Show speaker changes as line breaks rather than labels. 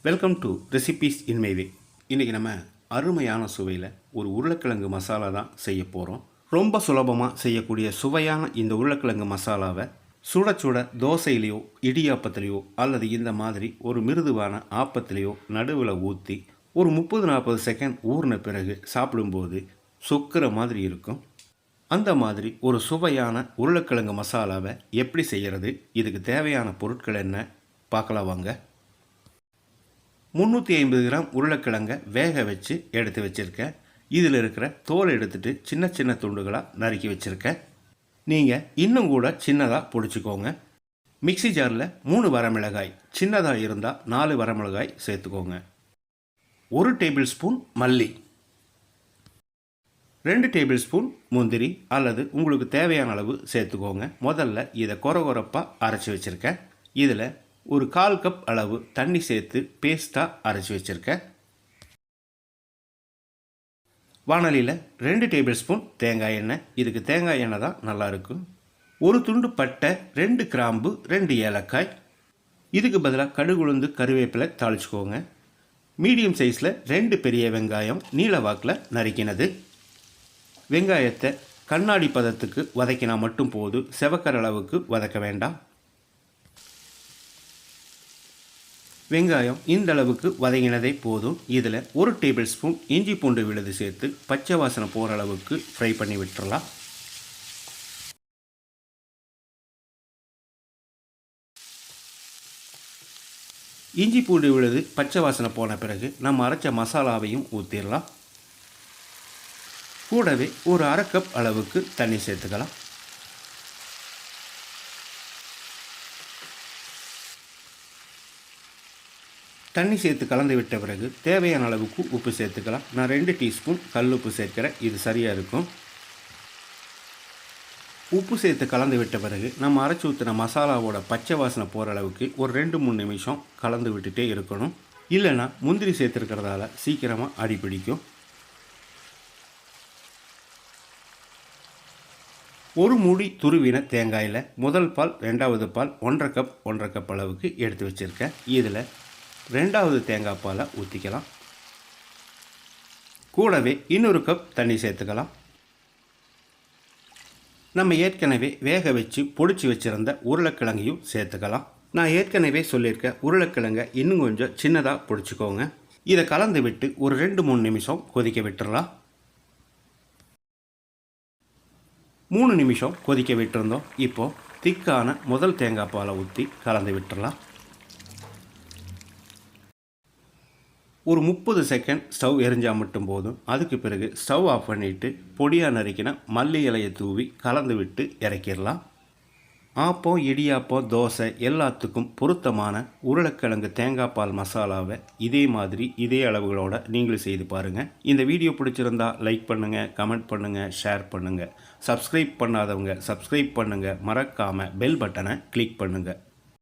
Welcome to recipes in my way. இன்றைக்கி நம்ம அருமையான சுவையில் ஒரு உருளைக்கிழங்கு மசாலா தான் செய்ய போகிறோம். ரொம்ப சுலபமாக செய்யக்கூடிய சுவையான இந்த உருளைக்கிழங்கு மசாலாவை சுட சுட தோசையிலையோ இடியாப்பத்திலையோ அல்லது இந்த மாதிரி ஒரு மிருதுவான ஆப்பத்திலையோ நடுவில் ஊற்றி ஒரு 30-40 செகண்ட் ஊறின பிறகு சாப்பிடும்போது சொக்கிற மாதிரி இருக்கும். அந்த மாதிரி ஒரு சுவையான உருளைக்கிழங்கு மசாலாவை எப்படி செய்கிறது, இதுக்கு தேவையான பொருட்கள் என்ன பார்க்கலாம் வாங்க. 350 கிராம் உருளைக்கிழங்கை வேக வச்சு எடுத்து வச்சுருக்கேன். இதில் இருக்கிற தோல் எடுத்துகிட்டு சின்ன சின்ன துண்டுகளாக நறுக்கி வச்சுருக்கேன். நீங்கள் இன்னும் கூட சின்னதாக பொடிச்சுக்கோங்க. மிக்சி ஜாரில் 3 வரமிளகாய், சின்னதாக இருந்தால் 4 வரமிளகாய் சேர்த்துக்கோங்க. 1 டேபிள் ஸ்பூன் மல்லி, 2 டேபிள் ஸ்பூன் முந்திரி அல்லது உங்களுக்கு தேவையான அளவு சேர்த்துக்கோங்க. முதல்ல இதை கொரகொரப்பாக அரைச்சி வச்சுருக்கேன். இதில் ஒரு 1/4 கப் அளவு தண்ணி சேர்த்து பேஸ்ட்டாக அரைச்சி வச்சுருக்கேன். வாணலியில் 2 டேபிள் ஸ்பூன் தேங்காய் எண்ணெய், இதுக்கு தேங்காய் எண்ணெய் தான் நல்லாயிருக்கும். 1 துண்டு பட்டை, 2 கிராம்பு, 2 ஏலக்காய். இதுக்கு பதிலாக கடுகு, உளுந்து, கருவேப்பிலை தாளிச்சுக்கோங்க. மீடியம் சைஸில் 2 பெரிய வெங்காயம் நீல வாக்கில் நறுக்கினது. வெங்காயத்தை கண்ணாடி பதத்துக்கு வதக்கினா மட்டும் போதும், செவக்கிற அளவுக்கு வதக்க வேண்டாம். வெங்காயம் இந்த அளவுக்கு வதங்கினதே போதும். இதில் 1 டேபிள் ஸ்பூன் இஞ்சி பூண்டு விழுது சேர்த்து பச்சை வாசனை போகிற அளவுக்கு ஃப்ரை பண்ணி விட்டுறலாம். இஞ்சி பூண்டு விழுது பச்சை வாசனை போன பிறகு நம்ம அரைச்ச மசாலாவையும் ஊற்றிடலாம். கூடவே ஒரு 1/2 கப் அளவுக்கு தண்ணி சேர்த்துக்கலாம். தண்ணி சேர்த்து கலந்து விட்ட பிறகு தேவையான அளவுக்கு உப்பு சேர்த்துக்கலாம். நான் 2 டீஸ்பூன் கல் உப்பு சேர்க்கிறேன், இது சரியாக இருக்கும். உப்பு சேர்த்து கலந்து விட்ட பிறகு நம்ம அரைச்சி ஊற்றின மசாலாவோட பச்சை வாசனை போகிற அளவுக்கு ஒரு 2-3 நிமிஷம் கலந்து விட்டுட்டே இருக்கணும். இல்லைன்னா முந்திரி சேர்த்துருக்கிறதால சீக்கிரமாக அடி பிடிக்கும். ஒரு மூடி துருவின தேங்காயில் முதல் பால், 2வது பால் 1/2 கப் அளவுக்கு எடுத்து வச்சுருக்கேன். இதில் 2வது தேங்காய் பாலை ஊற்றிக்கலாம். கூடவே இன்னொரு கப் தண்ணி சேர்த்துக்கலாம். நம்ம ஏற்கனவே வேக வச்சு பொடிச்சு வச்சுருந்த உருளைக்கிழங்கையும் சேர்த்துக்கலாம். நான் ஏற்கனவே சொல்லியிருக்க உருளைக்கிழங்கை இன்னும் கொஞ்சம் சின்னதாக பொடிச்சுக்கோங்க. இதை கலந்து விட்டு ஒரு 2-3 நிமிஷம் கொதிக்க விட்டுடலாம். 3 நிமிஷம் கொதிக்க விட்டுருந்தோம். இப்போது திக்கான முதல் தேங்காய் பாலை ஊற்றி கலந்து விட்டுடலாம். ஒரு 30 செகண்ட் ஸ்டவ் எரிஞ்சால் மட்டும் போதும். அதுக்கு பிறகு ஸ்டவ் ஆஃப் பண்ணிவிட்டு பொடியாக நறுக்கின மல்லி இலையை தூவி கலந்து விட்டு இறக்கிடலாம். ஆப்பம், இடியாப்பம், தோசை எல்லாத்துக்கும் பொருத்தமான உருளைக்கிழங்கு தேங்காய் பால் மசாலாவை இதே மாதிரி இதே அளவுகளோடு நீங்களும் செய்து பாருங்கள். இந்த வீடியோ பிடிச்சிருந்தா லைக் பண்ணுங்கள், கமெண்ட் பண்ணுங்கள், ஷேர் பண்ணுங்கள். சப்ஸ்கிரைப் பண்ணாதவங்க சப்ஸ்கிரைப் பண்ணுங்கள். மறக்காமல் பெல் பட்டனை கிளிக் பண்ணுங்கள்.